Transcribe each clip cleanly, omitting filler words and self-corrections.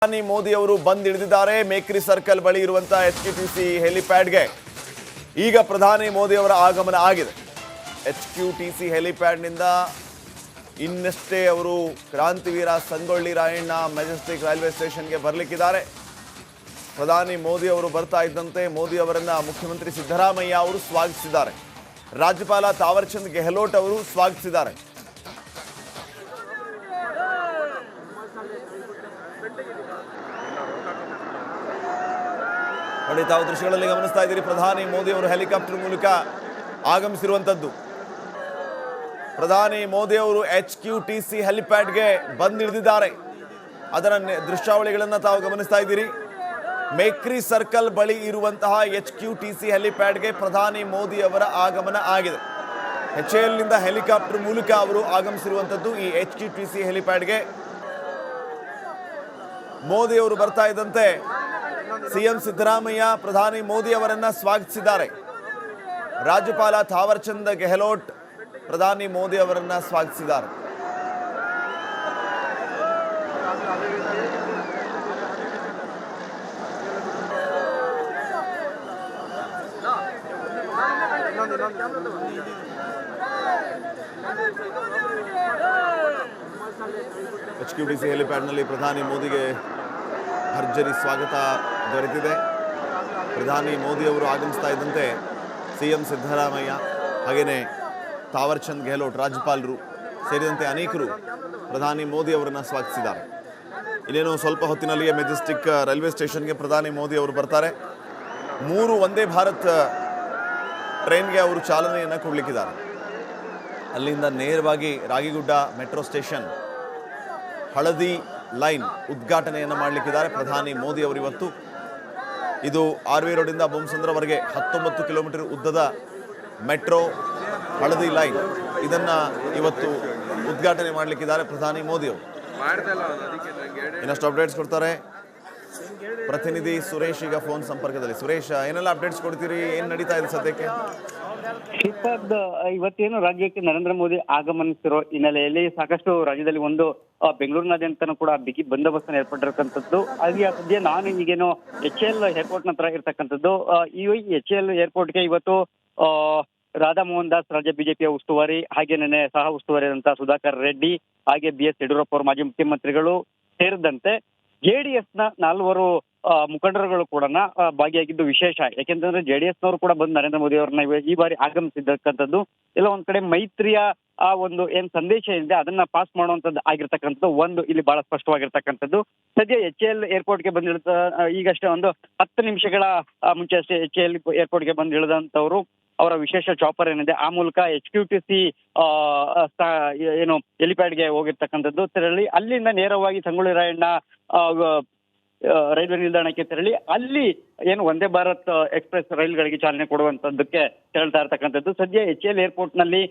ಪ್ರಧಾನಿ ಮೋದಿ ಅವರು ಬಂದಿಳಿದಿದ್ದಾರೆ ಮೇಕ್ರಿ ಸರ್ಕಲ್ ಬಳಿ ಇರುವಂತಹ ಎಚ್ಕ್ಯೂಟಿಸಿ ಹೆಲಿಪ್ಯಾಡ್ಗೆ ಈಗ ಪ್ರಧಾನಿ ಮೋದಿ ಅವರ ಆಗಮನ ಆಗಿದೆ. ಎಚ್ಕ್ಯೂಟಿಸಿ ಹೆಲಿಪ್ಯಾಡ್ನಿಂದ ಇನ್ನಷ್ಟೇ ಅವರು ಕ್ರಾಂತಿವೀರ ಸಂಗೊಳ್ಳಿ ರಾಯಣ್ಣ ಮೆಜೆಸ್ಟಿಕ್ ರೈಲ್ವೆ ಸ್ಟೇಷನ್ಗೆ ಬರಲಿಕ್ಕಿದ್ದಾರೆ. ಪ್ರಧಾನಿ ಮೋದಿ ಅವರು ಬರ್ತಾ ಇದ್ದಂತೆ ಮೋದಿ ಅವರನ್ನ ಮುಖ್ಯಮಂತ್ರಿ ಸಿದ್ದರಾಮಯ್ಯ ಅವರು ಸ್ವಾಗತಿಸಿದ್ದಾರೆ. ರಾಜ್ಯಪಾಲ ತಾವರ್ ಚಂದ್ ಗೆಹ್ಲೋಟ್ ಅವರು ಸ್ವಾಗತಿಸಿದ್ದಾರೆ. ನೋಡಿ, ತಾವು ದೃಶ್ಯಗಳಲ್ಲಿ ಗಮನಿಸ್ತಾ ಇದ್ದೀರಿ. ಪ್ರಧಾನಿ ಮೋದಿ ಅವರು ಹೆಲಿಕಾಪ್ಟರ್ ಮೂಲಕ ಆಗಮಿಸಿರುವಂತದ್ದು. ಪ್ರಧಾನಿ ಮೋದಿ ಅವರು ಎಚ್ಕ್ಯೂಟಿಸಿ ಹೆಲಿಪ್ಯಾಡ್ಗೆ ಬಂದಿಳಿದಿದ್ದಾರೆ. ಅದರ ದೃಶ್ಯಾವಳಿಗಳನ್ನು ತಾವು ಗಮನಿಸ್ತಾ ಇದ್ದೀರಿ. ಮೇಕ್ರಿ ಸರ್ಕಲ್ ಬಳಿ ಇರುವಂತಹ ಎಚ್ಕ್ಯೂಟಿಸಿ ಹೆಲಿಪ್ಯಾಡ್ಗೆ ಪ್ರಧಾನಿ ಮೋದಿ ಅವರ ಆಗಮನ ಆಗಿದೆ. HALನಿಂದ ಹೆಲಿಕಾಪ್ಟರ್ ಮೂಲಕ ಅವರು ಆಗಮಿಸಿರುವಂತದ್ದು. ಈ ಎಚ್ಕ್ಯೂಟಿಸಿ ಹೆಲಿಪ್ಯಾಡ್ಗೆ ಮೋದಿ ಅವರು ಬರ್ತಾ ಇದ್ದಂತೆ ಸಿಎಂ ಸಿದ್ದರಾಮಯ್ಯ ಪ್ರಧಾನಿ ಮೋದಿ ಅವರನ್ನ ಸ್ವಾಗತಿಸಿದ್ದಾರೆ. ರಾಜ್ಯಪಾಲ ತಾವರ್ ಚಂದ್ ಗೆಹ್ಲೋಟ್ ಪ್ರಧಾನಿ ಮೋದಿ ಅವರನ್ನ ಸ್ವಾಗತಿಸಿದ್ದಾರೆ. ಎಚ್ಕ್ಯೂಟಿಸಿ ಹೆಲಿಪ್ಯಾಡ್ನಲ್ಲಿ ಪ್ರಧಾನಿ ಮೋದಿಗೆ ಭರ್ಜರಿ ಸ್ವಾಗತ ದೊರೆತಿದೆ. ಪ್ರಧಾನಿ ಮೋದಿ ಅವರು ಆಗಮಿಸ್ತಾ ಇದ್ದಂತೆ ಸಿಎಂ ಸಿದ್ದರಾಮಯ್ಯ ಹಾಗೆಯೇ ತಾವರ್ ಚಂದ್ ಗೆಹ್ಲೋಟ್ ರಾಜ್ಯಪಾಲರು ಸೇರಿದಂತೆ ಅನೇಕರು ಪ್ರಧಾನಿ ಮೋದಿ ಅವರನ್ನು ಸ್ವಾಗತಿಸಿದ್ದಾರೆ. ಇನ್ನೇನು ಸ್ವಲ್ಪ ಹೊತ್ತಿನಲ್ಲಿಯೇ ಮೆಜೆಸ್ಟಿಕ್ ರೈಲ್ವೆ ಸ್ಟೇಷನ್ಗೆ ಪ್ರಧಾನಿ ಮೋದಿ ಅವರು ಬರ್ತಾರೆ. 3 ವಂದೇ ಭಾರತ್ ಟ್ರೈನ್ಗೆ ಅವರು ಚಾಲನೆಯನ್ನು ಕೊಡಲಿಕ್ಕಿದ್ದಾರೆ. ಅಲ್ಲಿಂದ ನೇರವಾಗಿ ರಾಗಿಗುಡ್ಡ ಮೆಟ್ರೋ ಸ್ಟೇಷನ್ ಹಳದಿ ಲೈನ್ ಉದ್ಘಾಟನೆಯನ್ನು ಮಾಡಲಿಕ್ಕಿದ್ದಾರೆ ಪ್ರಧಾನಿ ಮೋದಿ ಅವರು. ಇವತ್ತು ಇದು RV ರೋಡಿಂದ ಬೊಮ್ಮಸಂದ್ರವರೆಗೆ 19 ಕಿಲೋಮೀಟರ್ ಉದ್ದದ ಮೆಟ್ರೋ ಹಳದಿ ಲೈನ್, ಇದನ್ನು ಇವತ್ತು ಉದ್ಘಾಟನೆ ಮಾಡಲಿಕ್ಕಿದ್ದಾರೆ ಪ್ರಧಾನಿ ಮೋದಿ ಅವರು. ಇನ್ನಷ್ಟು ಅಪ್ಡೇಟ್ಸ್ ಕೊಡ್ತಾರೆ ಪ್ರತಿನಿಧಿ ಸುರೇಶ್ ಈಗ ಫೋನ್ ಸಂಪರ್ಕದಲ್ಲಿ. ಸುರೇಶ್, ಏನೆಲ್ಲ ಅಪ್ಡೇಟ್ಸ್ ಕೊಡ್ತೀರಿ? ಏನು ನಡೀತಾ ಇದೆ ಸದ್ಯಕ್ಕೆ? ಶ್ರೀಪಾದ್, ಇವತ್ತೇನು ರಾಜ್ಯಕ್ಕೆ ನರೇಂದ್ರ ಮೋದಿ ಆಗಮನಿಸಿರೋ ಹಿನ್ನೆಲೆಯಲ್ಲಿ ಸಾಕಷ್ಟು ರಾಜ್ಯದಲ್ಲಿ ಒಂದು ಬೆಂಗಳೂರಿನಾದ್ಯಂತ ಕೂಡ ಬಿಗಿ ಬಂದೋಬಸ್ತ್ ಏರ್ಪಟ್ಟಿರ್ತಕ್ಕಂಥದ್ದು. ಹಾಗೆ ಸದ್ಯ ನಾನು ಈಗೇನು HAL ಏರ್ಪೋರ್ಟ್ ನಂತರ ಇರ್ತಕ್ಕಂಥದ್ದು. ಈ HAL ಏರ್ಪೋರ್ಟ್ಗೆ ಇವತ್ತು ರಾಧಾ ಮೋಹನ್ ದಾಸ್ ರಾಜ್ಯ ಬಿಜೆಪಿಯ ಉಸ್ತುವಾರಿ, ಹಾಗೇನೇ ಸಹ ಉಸ್ತುವಾರಿ ಆದಂತಹ ಸುಧಾಕರ್ ರೆಡ್ಡಿ, ಹಾಗೆ BS ಯಡಿಯೂರಪ್ಪ ಅವರು ಮಾಜಿ ಮುಖ್ಯಮಂತ್ರಿಗಳು ಸೇರಿದಂತೆ JDS-ನ 4 ಮುಖಂಡರುಗಳು ಕೂಡ ಭಾಗಿಯಾಗಿದ್ದು ವಿಶೇಷ. ಯಾಕೆಂತಂದ್ರೆ JDS-ನವರು ಕೂಡ ಬಂದು ನರೇಂದ್ರ ಮೋದಿ ಅವರನ್ನ ಈ ಬಾರಿ ಆಗಮಿಸಿರ್ತಕ್ಕಂಥದ್ದು. ಎಲ್ಲ ಒಂದ್ ಕಡೆ ಮೈತ್ರಿಯ ಆ ಒಂದು ಏನ್ ಸಂದೇಶ ಇದೆ ಅದನ್ನ ಪಾಸ್ ಮಾಡುವಂತದ್ದು ಆಗಿರ್ತಕ್ಕಂಥದ್ದು ಒಂದು ಇಲ್ಲಿ ಬಹಳ ಸ್ಪಷ್ಟವಾಗಿರ್ತಕ್ಕಂಥದ್ದು. ಸದ್ಯ HAL ಏರ್ಪೋರ್ಟ್ಗೆ ಬಂದಿಳಿದ ಈಗಷ್ಟೇ ಒಂದು 10 ನಿಮಿಷಗಳ ಮುಂಚೆ ಅಷ್ಟೇ HAL ಏರ್ಪೋರ್ಟ್ಗೆ ಬಂದಿಳಿದಂತವ್ರು ಅವರ ವಿಶೇಷ ಚಾಪರ್ ಏನಿದೆ ಆ ಮೂಲಕ ಎಚ್ಕ್ಯೂಟಿಸಿ ಏನು ಹೆಲಿಪ್ಯಾಡ್ಗೆ ಹೋಗಿರ್ತಕ್ಕಂಥದ್ದು. ತೆರಳಿ ಅಲ್ಲಿಂದ ನೇರವಾಗಿ ಸಂಗೊಳ್ಳಿ ರಾಯಣ್ಣ ರೈಲ್ವೆ ನಿಲ್ದಾಣಕ್ಕೆ ತೆರಳಿ ಅಲ್ಲಿ ಏನು ವಂದೇ ಭಾರತ್ ಎಕ್ಸ್ಪ್ರೆಸ್ ರೈಲ್ಗಳಿಗೆ ಚಾಲನೆ ಕೊಡುವಂತದ್ದಕ್ಕೆ ತೆರಳ್ತಾ ಇರ್ತಕ್ಕಂಥದ್ದು. ಸದ್ಯ HAL ಏರ್ಪೋರ್ಟ್ ನಲ್ಲಿ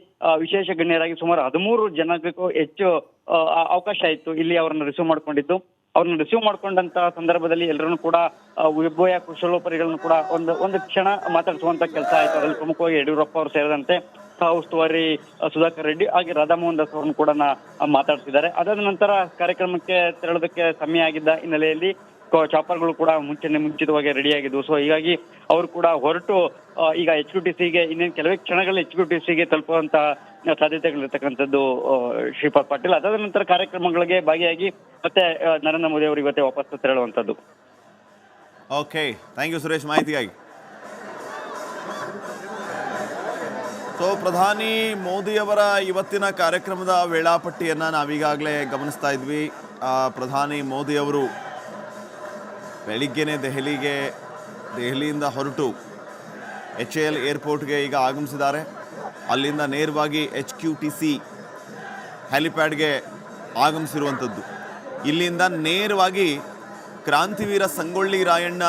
ವಿಶೇಷ ಗಣ್ಯರಾಗಿ ಸುಮಾರು 13 ಜನಕ್ಕೂ ಹೆಚ್ಚು ಅವಕಾಶ ಇತ್ತು ಇಲ್ಲಿ ಅವರನ್ನು ರಿಸೀವ್ ಮಾಡ್ಕೊಂಡಿದ್ದು. ಅವ್ರನ್ನ ರಿಸೀವ್ ಮಾಡ್ಕೊಂಡಂತ ಸಂದರ್ಭದಲ್ಲಿ ಎಲ್ಲರನ್ನು ಕೂಡ ಉಭಯ ಕುಶಲೋಪರಿಗಳನ್ನು ಕೂಡ ಒಂದು ಕ್ಷಣ ಮಾತಾಡಿಸುವಂತ ಕೆಲಸ ಆಯ್ತು. ಅದ್ರಲ್ಲಿ ಪ್ರಮುಖವಾಗಿ ಯಡಿಯೂರಪ್ಪ ಅವರು ಸೇರಿದಂತೆ ಸಹ ಉಸ್ತುವಾರಿ ಸುಧಾಕರ್ ರೆಡ್ಡಿ ಹಾಗೆ ರಾಧಾ ಮೋಹನ್ ದಾಸ್ ಅವರನ್ನು ಕೂಡ ಮಾತಾಡ್ತಿದ್ದಾರೆ. ಅದಾದ ನಂತರ ಕಾರ್ಯಕ್ರಮಕ್ಕೆ ತೆರಳೋದಕ್ಕೆ ಸಮಯ ಆಗಿದ್ದ ಹಿನ್ನೆಲೆಯಲ್ಲಿ ಚಾಪರ್ಗಳು ಕೂಡ ಮುಂಚಿತವಾಗಿ ರೆಡಿಯಾಗಿದ್ವು. ಸೊ ಹೀಗಾಗಿ ಅವರು ಕೂಡ ಹೊರಟು ಈಗ ಎಚ್ಕ್ಯೂಟಿಸಿಗೆ ಇನ್ನೇನು ಕೆಲವೇ ಕ್ಷಣಗಳಲ್ಲಿ ಎಚ್ಕ್ಯೂಟಿಸಿಗೆ ತಲುಪುವಂತ ಸಾಧ್ಯತೆಗಳಿರ್ತಕ್ಕಂಥದ್ದು ಶ್ರೀಪಾದ್ ಪಾಟೀಲ್. ಅದಾದ ನಂತರ ಕಾರ್ಯಕ್ರಮಗಳಿಗೆ ಭಾಗಿಯಾಗಿ ಮತ್ತೆ ನರೇಂದ್ರ ಮೋದಿ ಅವರು ಇವತ್ತೇ ವಾಪಸ್ ತೆರಳುವಂತದ್ದು. ಓಕೆ, ಥ್ಯಾಂಕ್ ಯು ಸುರೇಶ್ ಮಾಹಿತಿಗಾಗಿ. ಸೊ ಪ್ರಧಾನಿ ಮೋದಿಯವರ ಇವತ್ತಿನ ಕಾರ್ಯಕ್ರಮದ ವೇಳಾಪಟ್ಟಿಯನ್ನು ನಾವೀಗಾಗಲೇ ಗಮನಿಸ್ತಾ ಇದ್ವಿ. ಪ್ರಧಾನಿ ಮೋದಿಯವರು ಬೆಳಿಗ್ಗೆನೇ ದೆಹಲಿಯಿಂದ ಹೊರಟು HAL ಏರ್ಪೋರ್ಟ್ಗೆ ಈಗ ಆಗಮಿಸಿದ್ದಾರೆ. ಅಲ್ಲಿಂದ ನೇರವಾಗಿ ಎಚ್ಕ್ಯೂಟಿಸಿ ಹೆಲಿಪ್ಯಾಡ್ಗೆ ಆಗಮಿಸಿರುವಂಥದ್ದು. ಇಲ್ಲಿಂದ ನೇರವಾಗಿ ಕ್ರಾಂತಿವೀರ ಸಂಗೊಳ್ಳಿ ರಾಯಣ್ಣ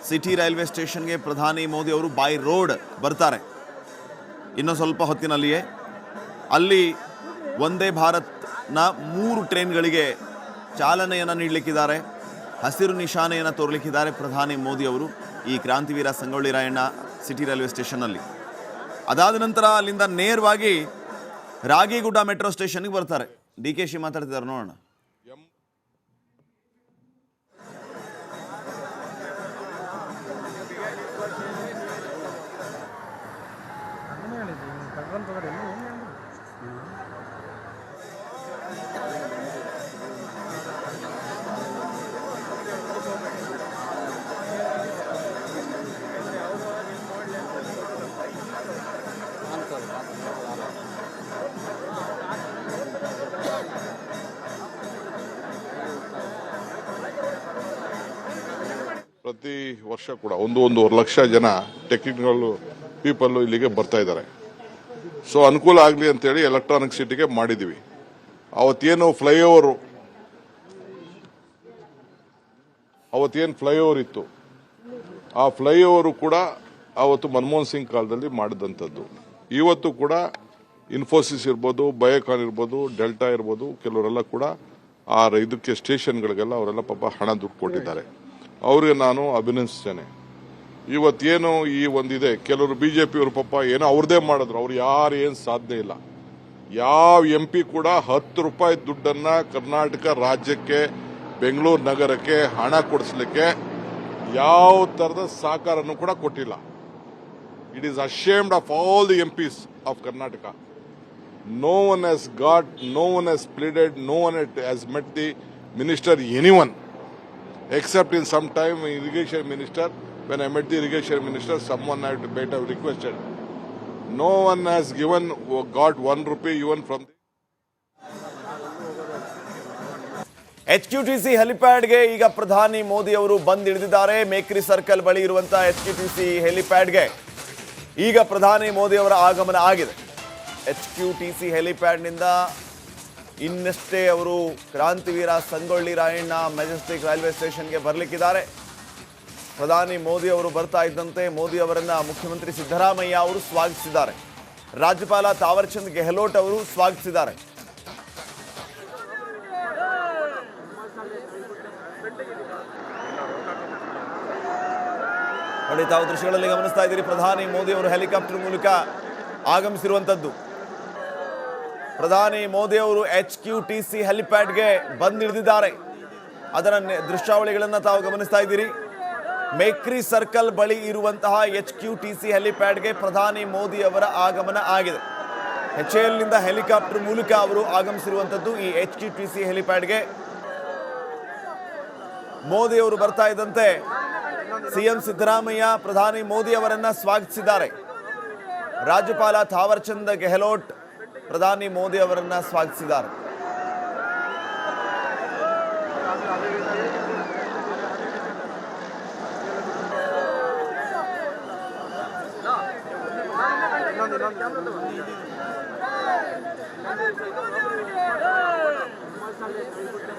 ಸಿಟಿ ರೈಲ್ವೆ ಸ್ಟೇಷನ್ಗೆ ಪ್ರಧಾನಿ ಮೋದಿ ಅವರು ಬೈ ರೋಡ್ ಬರ್ತಾರೆ. ಇನ್ನು ಸ್ವಲ್ಪ ಹೊತ್ತಿನಲ್ಲಿಯೇ ಅಲ್ಲಿ ವಂದೇ ಭಾರತ್ನ 3 ಟ್ರೈನ್ಗಳಿಗೆ ಚಾಲನೆಯನ್ನು ನೀಡಲಿಕ್ಕಿದ್ದಾರೆ. ಹಸಿರು ನಿಶಾನೆಯನ್ನು ತೋರಲಿಕ್ಕಿದ್ದಾರೆ ಪ್ರಧಾನಿ ಮೋದಿ ಅವರು ಈ ಕ್ರಾಂತಿವೀರ ಸಂಗೊಳ್ಳಿ ರಾಯಣ್ಣ ಸಿಟಿ ರೈಲ್ವೆ ಸ್ಟೇಷನ್ನಲ್ಲಿ. ಅದಾದ ನಂತರ ಅಲ್ಲಿಂದ ನೇರವಾಗಿ ರಾಗಿಗುಡ್ಡ ಮೆಟ್ರೋ ಸ್ಟೇಷನ್ಗೆ ಬರ್ತಾರೆ. DKಶಿ ಮಾತಾಡ್ತಿದ್ದಾರೆ, ನೋಡೋಣ. ಪ್ರತಿ ವರ್ಷ ಕೂಡ 1-1.5 ಲಕ್ಷ ಜನ ಟೆಕ್ನಿಕಲ್ ಪೀಪಲ್ಲು ಇಲ್ಲಿಗೆ ಬರ್ತಾ ಇದ್ದಾರೆ. ಸೊ ಅನುಕೂಲ ಆಗಲಿ ಅಂತೇಳಿ ಎಲೆಕ್ಟ್ರಾನಿಕ್ ಸಿಟಿಗೆ ಮಾಡಿದ್ದೀವಿ. ಅವತ್ತೇನು ಫ್ಲೈಓವರ್ ಇತ್ತು, ಆ ಫ್ಲೈಓವರು ಕೂಡ ಅವತ್ತು ಮನಮೋಹನ್ ಸಿಂಗ್ ಕಾಲದಲ್ಲಿ ಮಾಡಿದಂಥದ್ದು. ಇವತ್ತು ಕೂಡ ಇನ್ಫೋಸಿಸ್ ಇರ್ಬೋದು, ಬಯೋಕಾನ್ ಇರ್ಬೋದು, ಡೆಲ್ಟಾ ಇರ್ಬೋದು, ಕೆಲವರೆಲ್ಲ ಕೂಡ ಇದಕ್ಕೆ ಸ್ಟೇಷನ್ಗಳಿಗೆಲ್ಲ ಅವರೆಲ್ಲ ಪಾಪ ಹಣ ದುಡ್ಡು ಕೊಟ್ಟಿದ್ದಾರೆ. ಅವ್ರಿಗೆ ನಾನು ಅಭಿನಂದಿಸ್ತೇನೆ. ಇವತ್ತೇನು ಈ ಒಂದಿದೆ, ಕೆಲವರು BJP ಅವರು ಪಾಪ ಏನೋ ಅವ್ರದೇ ಮಾಡಿದ್ರು, ಅವ್ರು ಯಾರು ಏನು ಸಾಧ್ಯ ಇಲ್ಲ. ಯಾವ MP ಕೂಡ 10 ರೂಪಾಯಿ ದುಡ್ಡನ್ನ ಕರ್ನಾಟಕ ರಾಜ್ಯಕ್ಕೆ, ಬೆಂಗಳೂರು ನಗರಕ್ಕೆ ಹಣ ಕೊಡಿಸ್ಲಿಕ್ಕೆ ಯಾವ ಥರದ ಸಹಕಾರನೂ ಕೂಡ ಕೊಟ್ಟಿಲ್ಲ. It is ashamed of all the MPs of Karnataka. No one has pleaded, no one has met the minister, anyone, except in some time irrigation minister. When I met the irrigation minister, someone might have requested. No one has got 1 rupee even from the HQTC ಹೆಲಿಪ್ಯಾಡ್ಗೆ ಈಗ ಪ್ರಧಾನಿ ಮೋದಿ ಅವರು ಬಂದಿಳಿದಿದ್ದಾರೆ. Mekhri circle ಬಳಿ ಇರುವಂತಹ HQTC ಹೆಲಿಪ್ಯಾಡ್ಗೆ ಈಗ ಪ್ರಧಾನಿ ಮೋದಿ ಅವರ ಆಗಮನ ಆಗಿದೆ. HQTC ಹೆಲಿಪ್ಯಾಡ್ನಿಂದ ಇನ್ನಷ್ಟೇ ಅವರು ಕ್ರಾಂತಿವೀರ ಸಂಗೊಳ್ಳಿ ರಾಯಣ್ಣ ಮೆಜೆಸ್ಟಿಕ್ ರೈಲ್ವೆ ಸ್ಟೇಷನ್ಗೆ ಬರಲಿಕ್ಕಿದ್ದಾರೆ. ಪ್ರಧಾನಿ ಮೋದಿ ಅವರು ಬರ್ತಾ ಇದ್ದಂತೆ ಮೋದಿ ಅವರನ್ನ ಮುಖ್ಯಮಂತ್ರಿ ಸಿದ್ದರಾಮಯ್ಯ ಅವರು ಸ್ವಾಗತಿಸಿದ್ದಾರೆ. ರಾಜ್ಯಪಾಲ ತಾವರ್ಚಂದ್ ಗೆಹ್ಲೋಟ್ ಅವರು ಸ್ವಾಗತಿಸಿದ್ದಾರೆ. ನೋಡಿ, ತಾವು ದೃಶ್ಯಗಳಲ್ಲಿ ಗಮನಿಸ್ತಾ ಇದ್ದೀರಿ, ಪ್ರಧಾನಿ ಮೋದಿ ಅವರು ಹೆಲಿಕಾಪ್ಟರ್ ಮೂಲಕ ಆಗಮಿಸಿರುವಂತದ್ದು. ಪ್ರಧಾನಿ ಮೋದಿ ಅವರು HQTC ಹೆಲಿಪ್ಯಾಡ್ಗೆ ಬಂದಿಳಿದಿದ್ದಾರೆ. ಅದರ ದೃಶ್ಯಾವಳಿಗಳನ್ನು ತಾವು ಗಮನಿಸ್ತಾ ಇದ್ದೀರಿ. ಮೇಕ್ರಿ ಸರ್ಕಲ್ ಬಳಿ ಇರುವಂತಹ HQTC ಹೆಲಿಪ್ಯಾಡ್ಗೆ ಪ್ರಧಾನಿ ಮೋದಿ ಅವರ ಆಗಮನ ಆಗಿದೆ. HAL ನಿಂದ ಹೆಲಿಕಾಪ್ಟರ್ ಮೂಲಕ ಅವರು ಆಗಮಿಸಿರುವಂತದ್ದು. ಈ HQTC ಹೆಲಿಪ್ಯಾಡ್ಗೆ ಮೋದಿ ಅವರು ಬರ್ತಾ ಇದ್ದಂತೆ CM ಸಿದ್ದರಾಮಯ್ಯ ಪ್ರಧಾನಿ ಮೋದಿ ಅವರನ್ನ ಸ್ವಾಗತಿಸಿದ್ದಾರೆ. ರಾಜ್ಯಪಾಲ ಥಾವರ್ಚಂದ್ ಗೆಹ್ಲೋಟ್ ಪ್ರಧಾನಿ ಮೋದಿ ಅವರನ್ನ ಸ್ವಾಗತಿಸಿದ್ದಾರೆ.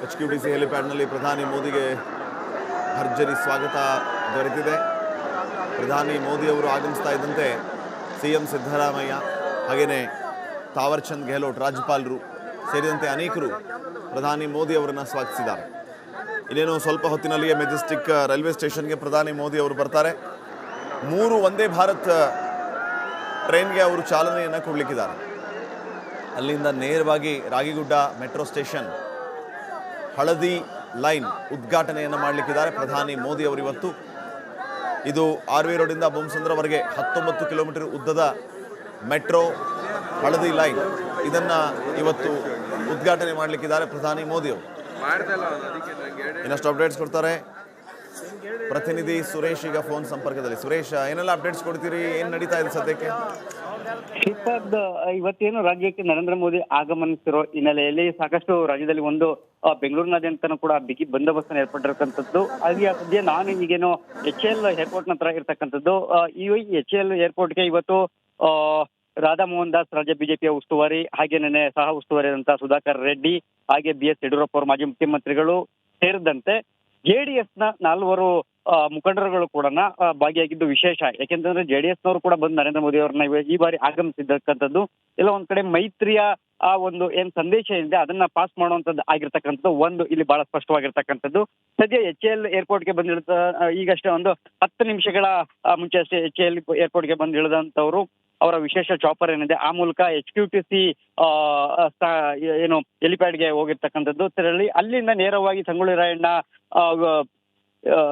HQTC ಹೆಲಿಪ್ಯಾಡ್ನಲ್ಲಿ ಪ್ರಧಾನಿ ಮೋದಿಗೆ ಭರ್ಜರಿ ಸ್ವಾಗತ ದೊರೆತಿದೆ. ಪ್ರಧಾನಿ ಮೋದಿ ಅವರು ಆಗಮಿಸ್ತಾ ಇದ್ದಂತೆ CM ಸಿದ್ದರಾಮಯ್ಯ ಹಾಗೆಯೇ ತಾವರ್ಚಂದ್ ಗೆಹ್ಲೋಟ್ ರಾಜ್ಯಪಾಲರು ಸೇರಿದಂತೆ ಅನೇಕರು ಪ್ರಧಾನಿ ಮೋದಿ ಅವರನ್ನು ಸ್ವಾಗತಿಸಿದ್ದಾರೆ. ಇನ್ನೇನು ಸ್ವಲ್ಪ ಹೊತ್ತಿನಲ್ಲಿಯೇ ಮೆಜೆಸ್ಟಿಕ್ ರೈಲ್ವೆ ಸ್ಟೇಷನ್ಗೆ ಪ್ರಧಾನಿ ಮೋದಿ ಅವರು ಬರ್ತಾರೆ. 3 ವಂದೇ ಭಾರತ್ ಟ್ರೈನ್ಗೆ ಅವರು ಚಾಲನೆಯನ್ನು ಕೊಡಲಿಕ್ಕಿದ್ದಾರೆ. ಅಲ್ಲಿಂದ ನೇರವಾಗಿ ರಾಗಿಗುಡ್ಡ ಮೆಟ್ರೋ ಸ್ಟೇಷನ್ ಹಳದಿ ಲೈನ್ ಉದ್ಘಾಟನೆಯನ್ನು ಮಾಡಲಿಕ್ಕಿದ್ದಾರೆ ಪ್ರಧಾನಿ ಮೋದಿ ಅವರು ಇವತ್ತು. ಇದು RV ರೋಡಿಂದ ಬೊಮ್ಮಸಂದ್ರವರೆಗೆ 19 ಕಿಲೋಮೀಟರ್ ಉದ್ದದ ಮೆಟ್ರೋ ಹಳದಿ ಲೈನ್, ಇದನ್ನು ಇವತ್ತು ಉದ್ಘಾಟನೆ ಮಾಡಲಿಕ್ಕಿದ್ದಾರೆ ಪ್ರಧಾನಿ ಮೋದಿ ಅವರು. ಇನ್ನಷ್ಟು ಅಪ್ಡೇಟ್ಸ್ ಕೊಡ್ತಾರೆ ಪ್ರತಿನಿಧಿ ಸುರೇಶ್ ಈಗ ಫೋನ್ ಸಂಪರ್ಕದಲ್ಲಿ. ಸುರೇಶ್, ಏನೆಲ್ಲ ಅಪ್ಡೇಟ್ಸ್ ಕೊಡ್ತೀರಿ? ಏನು ನಡೀತಾ ಇದೆ ಸದ್ಯಕ್ಕೆ? ಶ್ರೀಪಾದ್, ಇವತ್ತೇನು ರಾಜ್ಯಕ್ಕೆ ನರೇಂದ್ರ ಮೋದಿ ಆಗಮನಿಸಿರೋ ಹಿನ್ನೆಲೆಯಲ್ಲಿ ಸಾಕಷ್ಟು ರಾಜ್ಯದಲ್ಲಿ ಒಂದು ಬೆಂಗಳೂರಿನಾದ್ಯಂತನೂ ಕೂಡ ಬಿಗಿ ಬಂದೋಬಸ್ತ್ ಏರ್ಪಟ್ಟಿರ್ತಕ್ಕಂಥದ್ದು. ಹಾಗೆ ಸದ್ಯ ನಾನು ಈಗೇನು HAL ಏರ್ಪೋರ್ಟ್ ಹತ್ರ ಇರ್ತಕ್ಕಂಥದ್ದು. ಈ HAL ಏರ್ಪೋರ್ಟ್ಗೆ ಇವತ್ತು ರಾಧಾ ಮೋಹನ್ ದಾಸ್ ರಾಜ್ಯ ಬಿಜೆಪಿಯ ಉಸ್ತುವಾರಿ, ಹಾಗೆ ನೆನೆ ಸಹ ಉಸ್ತುವಾರಿ ಆದಂತಹ ಸುಧಾಕರ್ ರೆಡ್ಡಿ, ಹಾಗೆ BS ಯಡಿಯೂರಪ್ಪ ಅವರು ಮಾಜಿ ಮುಖ್ಯಮಂತ್ರಿಗಳು ಸೇರಿದಂತೆ JDS ನ 4 ಮುಖಂಡರುಗಳು ಕೂಡ ಭಾಗಿಯಾಗಿದ್ದು ವಿಶೇಷ. ಯಾಕೆಂತಂದ್ರೆ JDS ನವರು ಕೂಡ ಬಂದು ನರೇಂದ್ರ ಮೋದಿ ಅವರನ್ನ ಈ ಬಾರಿ ಆಗಮಿಸಿರ್ತಕ್ಕಂಥದ್ದು. ಎಲ್ಲ ಒಂದ್ ಕಡೆ ಮೈತ್ರಿಯ ಆ ಒಂದು ಏನ್ ಸಂದೇಶ ಇದೆ ಅದನ್ನ ಪಾಸ್ ಮಾಡುವಂತದ್ದು ಆಗಿರ್ತಕ್ಕಂಥದ್ದು ಒಂದು ಇಲ್ಲಿ ಬಹಳ ಸ್ಪಷ್ಟವಾಗಿರ್ತಕ್ಕಂಥದ್ದು. ಸದ್ಯ HAL ಏರ್ಪೋರ್ಟ್ಗೆ ಈಗಷ್ಟೇ ಒಂದು 10 ನಿಮಿಷಗಳ ಮುಂಚೆ ಅಷ್ಟೇ HAL ಏರ್ಪೋರ್ಟ್ಗೆ ಬಂದು ಇಳಿದಂತವ್ರು ಅವರ ವಿಶೇಷ ಚಾಪರ್ ಏನಿದೆ ಆ ಮೂಲಕ HQTC ಏನು ಹೆಲಿಪ್ಯಾಡ್ಗೆ ಹೋಗಿರ್ತಕ್ಕಂಥದ್ದು. ತೆರಳಿ ಅಲ್ಲಿಂದ ನೇರವಾಗಿ ಸಂಗೊಳ್ಳಿ ರಾಯಣ್ಣ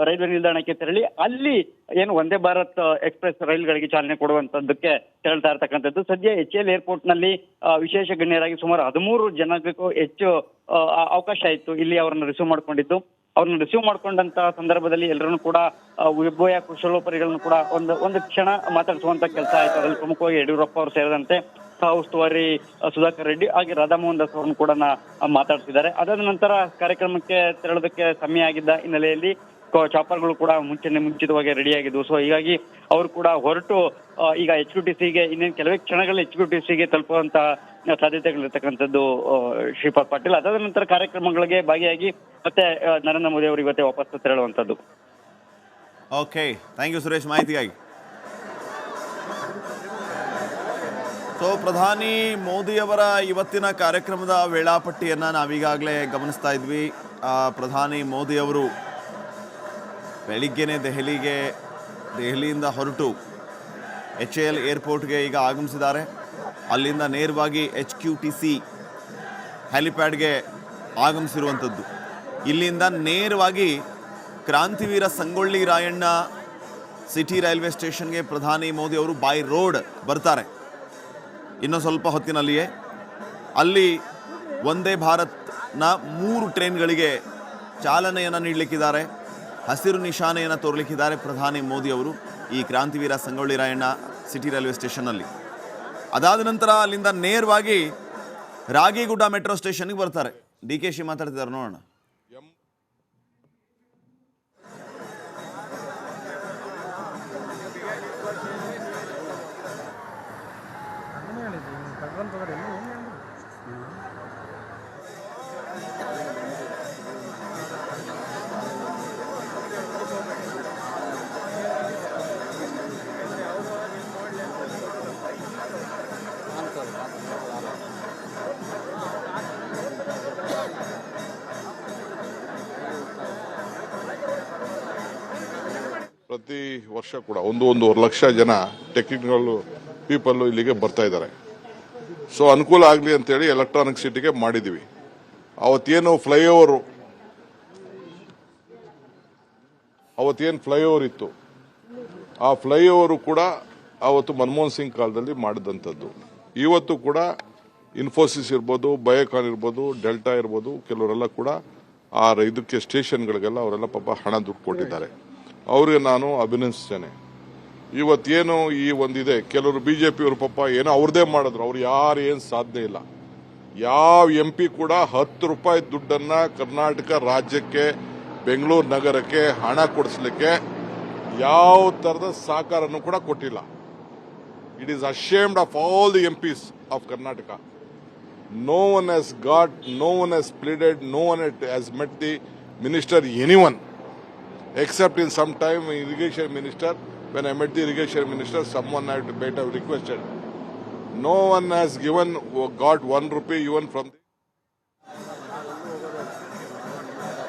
ರೈಲ್ವೆ ನಿಲ್ದಾಣಕ್ಕೆ ತೆರಳಿ ಅಲ್ಲಿ ಏನು ವಂದೇ ಭಾರತ್ ಎಕ್ಸ್ಪ್ರೆಸ್ ರೈಲ್ಗಳಿಗೆ ಚಾಲನೆ ಕೊಡುವಂತದ್ದಕ್ಕೆ ತೆರಳ್ತಾ ಇರ್ತಕ್ಕಂಥದ್ದು. ಸದ್ಯ HAL ಏರ್ಪೋರ್ಟ್ ನಲ್ಲಿ ವಿಶೇಷ ಗಣ್ಯರಾಗಿ ಸುಮಾರು 13 ಜನಕ್ಕೂ ಹೆಚ್ಚು ಅವಕಾಶ ಇತ್ತು ಇಲ್ಲಿ ಅವರನ್ನು ರಿಸೀವ್ ಮಾಡ್ಕೊಂಡಿದ್ದು. ಅವ್ರನ್ನ ರಿಸೀವ್ ಮಾಡ್ಕೊಂಡಂತ ಸಂದರ್ಭದಲ್ಲಿ ಎಲ್ಲರನ್ನು ಕೂಡ ವಿಭಯ ಕುಶಲೋಪರಿಗಳನ್ನು ಕೂಡ ಒಂದು ಕ್ಷಣ ಮಾತಾಡಿಸುವಂತ ಕೆಲಸ ಆಯ್ತು. ಅದರಲ್ಲಿ ಪ್ರಮುಖವಾಗಿ ಯಡಿಯೂರಪ್ಪ ಅವರು ಸೇರಿದಂತೆ ಸಹ ಉಸ್ತುವಾರಿ ಸುಧಾಕರ್ ರೆಡ್ಡಿ ಹಾಗೆ ರಾಧಾ ಮೋಹನ್ ದಾಸ್ ಅವರನ್ನು ಕೂಡ ಮಾತಾಡ್ತಿದ್ದಾರೆ. ಅದಾದ ನಂತರ ಕಾರ್ಯಕ್ರಮಕ್ಕೆ ತೆರಳೋದಕ್ಕೆ ಸಮಯ ಆಗಿದ್ದ ಹಿನ್ನೆಲೆಯಲ್ಲಿ ಚಾಪರ್ಗಳು ಕೂಡ ಮುಂಚಿತವಾಗಿ ರೆಡಿಯಾಗಿದ್ವು. ಸೊ ಹೀಗಾಗಿ ಅವರು ಕೂಡ ಹೊರಟು ಈಗ HQTCಗೆ ಇನ್ನೇನು ಕೆಲವೇ ಕ್ಷಣಗಳಲ್ಲಿ HQTCಗೆ ತಲುಪುವಂತ ಸಾಧ್ಯತೆಗಳಿರ್ತಕ್ಕಂಥದ್ದು ಶ್ರೀಪಾದ್ ಪಾಟೀಲ್. ಅದಾದ ನಂತರ ಕಾರ್ಯಕ್ರಮಗಳಿಗೆ ಭಾಗಿಯಾಗಿ ಮತ್ತೆ ನರೇಂದ್ರ ಮೋದಿ ಅವರು ಇವತ್ತೇ ವಾಪಸ್ ತೆರಳುವಂತದ್ದು. ಓಕೆ, ಥ್ಯಾಂಕ್ ಯು ಸುರೇಶ್ ಮಾಹಿತಿಗಾಗಿ. ಸೊ ಪ್ರಧಾನಿ ಮೋದಿಯವರ ಇವತ್ತಿನ ಕಾರ್ಯಕ್ರಮದ ವೇಳಾಪಟ್ಟಿಯನ್ನು ನಾವೀಗಾಗಲೇ ಗಮನಿಸ್ತಾ ಇದ್ವಿ. ಪ್ರಧಾನಿ ಮೋದಿಯವರು ಬೆಳಿಗ್ಗೆನೇ ದೆಹಲಿಯಿಂದ ಹೊರಟು HAL ಏರ್ಪೋರ್ಟ್ಗೆ ಈಗ ಆಗಮಿಸಿದ್ದಾರೆ. ಅಲ್ಲಿಂದ ನೇರವಾಗಿ HQTC ಹೆಲಿಪ್ಯಾಡ್ಗೆ ಆಗಮಿಸಿರುವಂಥದ್ದು. ಇಲ್ಲಿಂದ ನೇರವಾಗಿ ಕ್ರಾಂತಿವೀರ ಸಂಗೊಳ್ಳಿ ರಾಯಣ್ಣ ಸಿಟಿ ರೈಲ್ವೆ ಸ್ಟೇಷನ್ಗೆ ಪ್ರಧಾನಿ ಮೋದಿ ಅವರು ಬೈ ರೋಡ್ ಬರ್ತಾರೆ ಇನ್ನೂ ಸ್ವಲ್ಪ ಹೊತ್ತಿನಲ್ಲಿಯೇ. ಅಲ್ಲಿ ವಂದೇ ಭಾರತ್ನ 3 ಟ್ರೈನ್ಗಳಿಗೆ ಚಾಲನೆಯನ್ನು ನೀಡಲಿಕ್ಕಿದ್ದಾರೆ, ಹಸಿರು ನಿಶಾನೆಯನ್ನು ತೋರಲಿಕ್ಕಿದ್ದಾರೆ ಪ್ರಧಾನಿ ಮೋದಿ ಅವರು ಈ ಕ್ರಾಂತಿವೀರ ಸಂಗೊಳ್ಳಿ ರಾಯಣ್ಣ ಸಿಟಿ ರೈಲ್ವೆ ಸ್ಟೇಷನ್ನಲ್ಲಿ. ಅದಾದ ನಂತರ ಅಲ್ಲಿಂದ ನೇರವಾಗಿ ರಾಗಿಗುಡ್ಡ ಮೆಟ್ರೋ ಸ್ಟೇಷನ್ಗೆ ಬರ್ತಾರೆ. DKಶಿ ಮಾತಾಡ್ತಿದ್ದಾರೆ, ನೋಡೋಣ. ಪ್ರತಿ ವರ್ಷ ಕೂಡ 1.5 ಲಕ್ಷ ಜನ ಟೆಕ್ನಿಕಲ್ ಪೀಪಲ್ ಇಲ್ಲಿಗೆ ಬರ್ತಾ ಇದ್ದಾರೆ. ಸೊ ಅನುಕೂಲ ಆಗಲಿ ಅಂತೇಳಿ ಎಲೆಕ್ಟ್ರಾನಿಕ್ ಸಿಟಿಗೆ ಮಾಡಿದ್ದೀವಿ. ಅವತ್ತೇನು ಫ್ಲೈಓವರ್ ಇತ್ತು, ಆ ಫ್ಲೈಓವರು ಕೂಡ ಅವತ್ತು ಮನಮೋಹನ್ ಸಿಂಗ್ ಕಾಲದಲ್ಲಿ ಮಾಡಿದಂಥದ್ದು. ಇವತ್ತು ಕೂಡ ಇನ್ಫೋಸಿಸ್ ಇರ್ಬೋದು, ಬಯೋಕಾನ್ ಇರ್ಬೋದು, ಡೆಲ್ಟಾ ಇರ್ಬೋದು, ಕೆಲವರೆಲ್ಲ ಕೂಡ ಇದಕ್ಕೆ ಸ್ಟೇಷನ್ಗಳಿಗೆಲ್ಲ ಅವರೆಲ್ಲ ಪಾಪ ಹಣ ದುಡ್ಡು ಕೊಟ್ಟಿದ್ದಾರೆ. ಅವ್ರಿಗೆ ನಾನು ಅಭಿನಂದಿಸ್ತೇನೆ. ಇವತ್ತೇನು ಈ ಒಂದಿದೆ, ಕೆಲವರು BJPಯವರು ಪಾಪ ಏನೋ ಅವ್ರದೇ ಮಾಡಿದ್ರು, ಅವ್ರು ಯಾರು ಏನು ಸಾಧನೆ ಇಲ್ಲ. ಯಾವ MP ಕೂಡ 10 ರೂಪಾಯಿ ದುಡ್ಡನ್ನ ಕರ್ನಾಟಕ ರಾಜ್ಯಕ್ಕೆ, ಬೆಂಗಳೂರು ನಗರಕ್ಕೆ ಹಣ ಕೊಡಿಸ್ಲಿಕ್ಕೆ ಯಾವ ತರದ ಸಹಕಾರನೂ ಕೂಡ ಕೊಟ್ಟಿಲ್ಲ. It is ashamed of all the MPs of Karnataka. No one has got, no one has pleaded, no one has met the minister, anyone, except in some time irrigation minister. When I met the irrigation minister, someone might have requested. No one has got 1 rupee even from the